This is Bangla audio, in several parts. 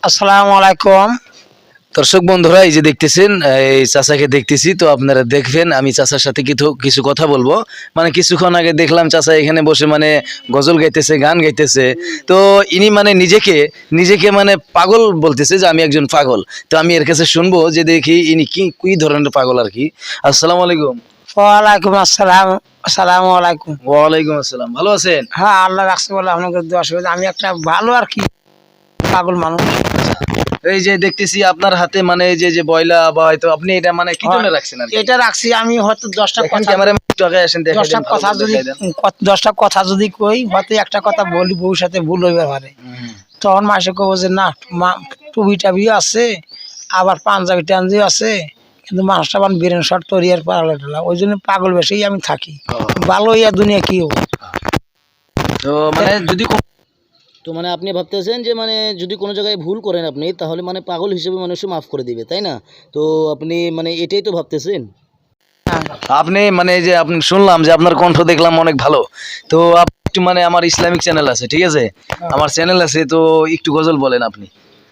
আসসালামু আলাইকুম। দর্শক বন্ধুরা, এই যে দেখতেছেন, এই চাচাকে দেখতেছি, তো আপনারা দেখবেন আমি চাচার সাথে কিছু কথা বলবো। মানে কিছুক্ষণ আগে দেখলাম চাচা এখানে বসে মানে গজল গাইতেছে, গান গাইতেছে। তো ইনি মানে নিজেকে নিজেকে মানে পাগল বলতেছে যে আমি একজন পাগল। তো আমি এর কাছে শুনবো যে দেখি ইনি কি ধরনের পাগল আর কি। আসসালামু আলাইকুম। ওয়ালাইকুম আসসালাম। আসসালামু আলাইকুম। ওয়ালাইকুম আসসালাম, ভালো আছেন? হ্যাঁ, আল্লাহ রাখছে বলে আপনাকে দোয়া শুভেচ্ছা। আমি একটা ভালো আর কি পাগল মানুষ। এই যে দেখতেছি আপনার হাতে মানে এই যে বয়লা বা হয়তো আপনি এটা মানে কি জন্য রাখছেন আর কি? এটা রাখছি আমি হয়তো দশটা দেখেন কথা, ক্যামেরা একটু আগে আসেন, দেখাই দশটা দেন, ভালো কথা করে যদি দেখাই দেন। দশটা কথা যদি কই হয়তো একটা কথা বলি বউর সাথে ভুল হইবে পারে। তখন মাসে কব যে না, টুবি টাবিও আছে, আবার পাঞ্জাবি টাঞ্জিও আছে, কিন্তু মানুষটা মানে বীরেন শট তরিয়ার পাগলা টালা, ওই জন্য পাগল বেশি আমি থাকি। ভালো ইয়া দুনিয়া কি হবে। তো মানে যদি তো মানে আপনি ভাবতেছেন যে মানে যদি কোনো জায়গায় ভুল করেন আপনি, তাহলে মানে পাগল হিসেবে মানুষও মাফ করে দিবে, তাই না? তো আপনি মানে এটাই তো ভাবতেছেন। আপনি মানে এই যে আপনি শুনলাম যে আপনার কণ্ঠ দেখলাম অনেক ভালো। তো আপনি একটু মানে আমার ইসলামিক চ্যানেল আছে, ঠিক আছে, আমার চ্যানেল আছে, তো একটু গজল বলেন আপনি।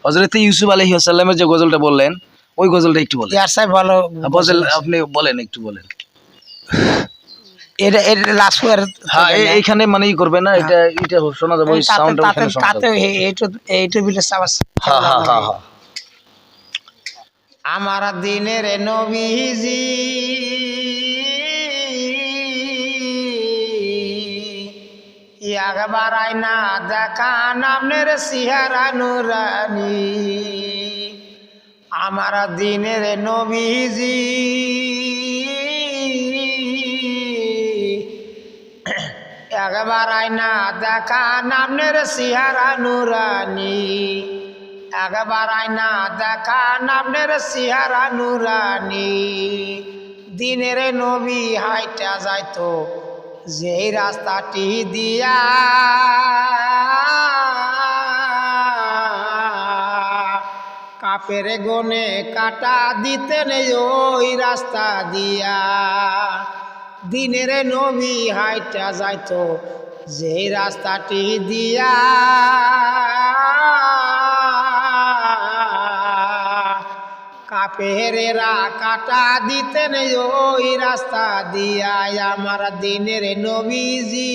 হযরত ইউসুফ আলাইহিস সালামের যে গজলটা বললেন ওই গজলটা একটু বলেন। ইয়ার সাহেব ভালো গজল আপনি বলেন, একটু বলেন। এটা এটা লাস্ট ওয়ার। হ্যাঁ, এইখানে মানে ই করবে না, এটা এটা শোনা যাবে, ওই সাউন্ডটা ওখানে শোনা তাতে যাবে। এইটা বিলে সাবাস। হ্যাঁ হ্যাঁ হ্যাঁ হ্যাঁ। আমার দিনের নবীজি একবার আয়না দেখা নামনের সিহারা নুরানি। আমার দিনের নবীজি একবার আয়না দেখা নামনের সিহারা নুরানি। একবার আয়না দেখা নামনের সিহারা নুরানি। দিনের নবী হাইটা যাইতো যেই রাস্তাটি দিয়া, কাপের গনে কাটা দিতেন ওই রাস্তা দিয়া। দিনের নবী হাইটা যাইতো যেই রাস্তাটি দিয়া, কাপেরেরা কাটা দিতেন ওই রাস্তা দিয়া। আমার দিনের নবীজি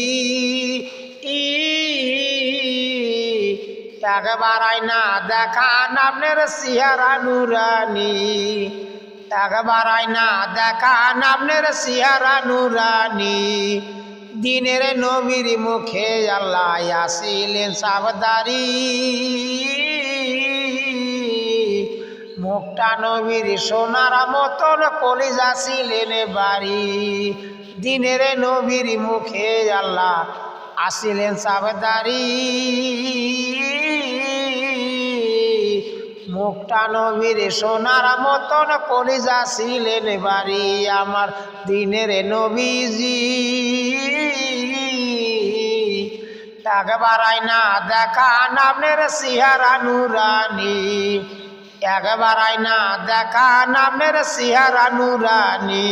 একবার আয়না দেখা নামনের সিহারা নুরানি। একবার আয়না দেখা নামনের সিহারা নুরানি। দিনের নবীর মুখে আল্লাহ আসিলেন সাবদারি। মুখটা নবীর সোনার মতন কলিজা ছিলেন বাড়ি। দিনের নবীর মুখে আল্লাহ আসিলেন সাবদারি। মুখটা নবীর সোনার মতন কলিজা ছিলেন বাড়ি। আমার দিনের নবীজি একবার আয়না দেখা নামনের সিহারা নুরানি। একবার আয়না দেখা নামের সিহারা নুরানি।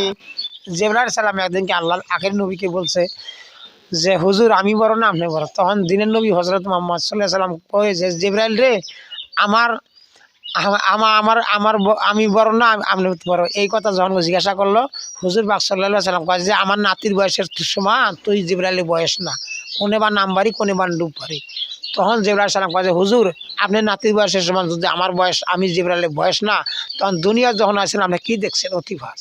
জিবরাইল সালাম একদিনকে আল্লাহ আখের নবীকে বলছে যে হুজুর আমি বড় না আপনি বড়। তখন দিনের নবী হযরত মুহাম্মদ সাল্লাল্লাহু আলাইহি সাল্লাম কয়ে যে জিবরাইল রে, আমার আমার আমার আমার আমি বড় না আপনি বড়। এই কথা যখন জিজ্ঞাসা করলো, হুজুর পাক সাল্লাল্লাহু আলাইহি সাল্লাম কয় যে আমার নাতির বয়সের সমান তুই জিবরাইলের বয়স না, কোনে বা নাম বাড়ি কোনে বা ডুব পারি। তখন জিবরাইল সালাম কয় যে হুজুর আপনি নাতির বয়সের সমান, যদি আমার বয়স আমি জিবরাইলের বয়স না, তখন দুনিয়া যখন আসেন আপনি কি দেখছেন অতিভাস।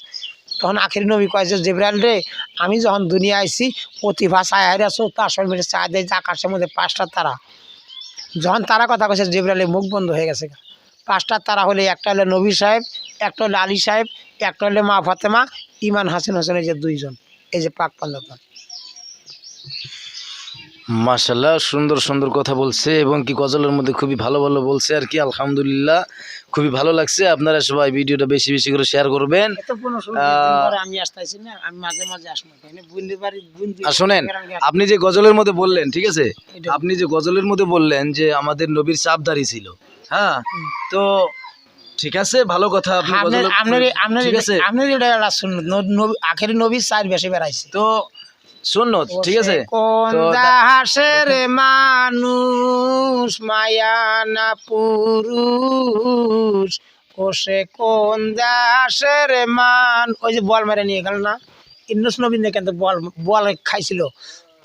তখন আখিরি নবী কয় যে জিবরাইল রে, আমি যখন দুনিয়া আইছি অতিভাস আয় আছো তার সব মিলে চা দেয় যে আকাশের মধ্যে 5টা তারা। যখন তারা কথা কয়েছে জিবরাইলের মুখ বন্ধ হয়ে গেছে। 5টা তারা হলে একটা হলো নবী সাহেব, একটা হলো আলী সাহেব, একটা হলো মা ফাতেমা, ইমান হাসান হোসেন, এই যে 2জন, এই যে পাক পাঞ্জাতন। মাশাআল্লাহ, সুন্দর সুন্দর কথা বলছে এবং কি গজলের মধ্যে খুবই ভালো ভালো বলছে আর কি। আলহামদুলিল্লাহ, খুবই ভালো লাগছে। আপনারা সবাই ভিডিওটা বেশি বেশি করে শেয়ার করবেন। আমি আসতেছি না, আমি মাঝে মাঝে আসবো। আর শোনেন, আপনি যে গজলের মধ্যে বললেন, ঠিক আছে, আপনি যে গজলের মধ্যে বললেন যে আমাদের নবীর চাপদারি ছিল, হ্যাঁ, তো ঠিক আছে, ভালো কথা। আপনি ঠিক আছে, আখেরি নবীর 4 বেশি বেড়াইছে। তো সুন্নত, ঠিক আছে। কোন তো দাসের মানুষ মায়া না পুরুষ, কোষে কোন দাসের মান। ওই যে বল মেরে নিয়ে গেল না ইন্নুস নবী, কিন্তু বল বল খাইছিল,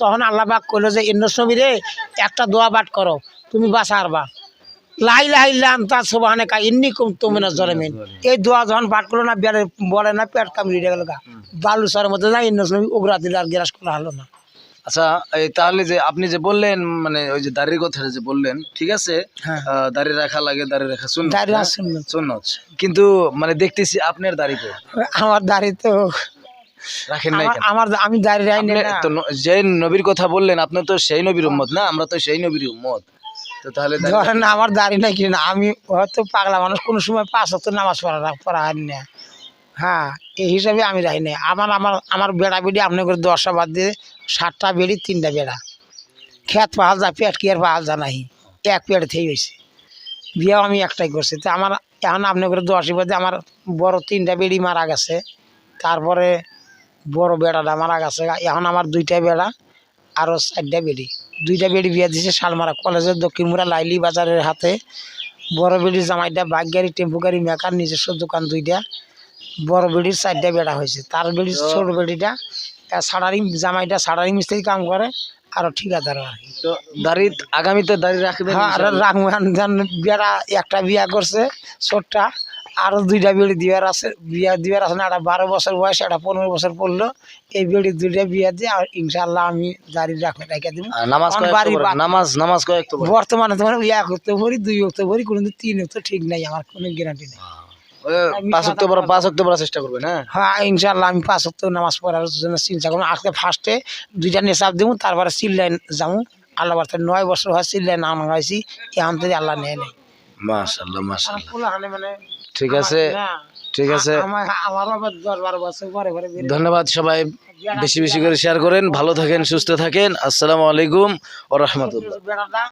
তখন আল্লাহ পাক কইলো যে ইন্নুস নবী রে একটা দোয়া পাঠ করো তুমি বাঁচা হারবা, লা ইলাহা ইল্লা আনতা সুবহানাকা ইন্নী কুনতু মিনাজ জালিমিন। এই দোয়া যখন পাঠ করলো না, বলে না পেট কামড়ে গেল গা, বালুচরের মধ্যে না ইন্নুস নবী উগরা দিল, আর গ্রাস করা হলো না। আচ্ছা, এই তাহলে যে আপনি যে বললেন মানে ওই যে দাড়ির কথা যে বললেন, ঠিক আছে, হ্যাঁ। দাড়ি রাখা লাগে, দাড়ি রাখা সুন্নত, দাড়ি না? রাখা সুন্নত। সুন্নত। কিন্তু মানে দেখতেছি আপনার দাড়ি কই? আমার দাড়ি তো রাখেন নাই কেন? আমি দাড়ি রাখি আপনি না। তো যে নবীর কথা বললেন, আপনি তো সেই নবীর উম্মত না, আমরা তো সেই নবীর উম্মত। তো তাহলে ধরেন আমার দাড়ি নাই কি না, আমি হয়তো পাগলা মানুষ, কোনো সময় 5 ওয়াক্ত নামাজ পড়া হয় না। হ্যাঁ, এই হিসাবে আমি রাখি না। আমার বেড়া বেড়ি আপনি করে 10টা বাদ দিয়ে 7টা বেড়ি 3টা বেড়া, খেত পাহাল যা পেট কি আর পাহাল যা নাই, এক পেট থেকে হয়েছে। বিয়েও আমি একটাই করছি। তো আমার এখন আপনি করে 10 বাদে আমার বড় 3টা বেড়ি মারা গেছে, তারপরে বড় বেড়াটা মারা গেছে। এখন আমার 2টা বেড়া, আরও 4টা বেড়ি, 2টা বেড়ি বিয়ে দিয়েছে শালমারা কলেজের দক্ষিণমুড়া লাইলি বাজারের হাতে। বড় বেড়ির জামাইটা বাইক গাড়ি, টেম্পু গাড়ি মেকার, নিজস্ব দোকান 2টা। বড় বেড়ির 4টা বেড়া হয়েছে, তার বেড়ির ছোট বেড়িটা সাড়ারি জামাইটা সাড়ারি মিস্ত্রি কাম করে, আরও ঠিকাদার আর কি। তো দাড়ি আগামীতে দাড়ি রাখবেন? হ্যাঁ, রাখবেন। বেড়া একটা বিয়া করছে ছোটটা, আরও 2টা বেড়ি দিবার আছে, বিয়া দিবার আছে না, একটা 12 বছর বয়স, একটা 15 বছর পড়লো। এই বেড়ি 2টা বিয়া দিয়ে আর ইনশাল্লাহ আমি দাড়ি রেখে দিব। নামাজ নামাজ কয়েক বর্তমানে তোমার 1 ওয়াক্ত পড়ি, 2 ওয়াক্ত পড়ি, কোনোদিন 3 ওয়াক্ত ঠিক নাই, আমার কোনো গ্যারান্টি নেই। 5 ওয়াক্ত পড়ার চেষ্টা করবেন? হ্যাঁ হ্যাঁ, ইনশাল্লাহ আমি 5 ওয়াক্ত নামাজ পড়ার জন্য চিন্তা করবো। আজকে ফার্স্টে 2টা নেশাব দেবো, তারপরে চিল্লাই যাবো। আল্লাহ বার্তা 9 বছর হয় চিল্লাই নাম হয়েছি, এখন থেকে আল্লাহ নেয় নেই। মাশাআল্লাহ মাশাআল্লাহ। মানে ঠিক আছে, ঠিক আছে। আমারও আবার 10-12 বছর পরে পরে ধন্যবাদ। সবাই বেশি বেশি করে শেয়ার করেন। ভালো থাকেন, সুস্থ থাকেন। আসসালামু আলাইকুম ওয়া রাহমাতুল্লাহ। বেড়াটা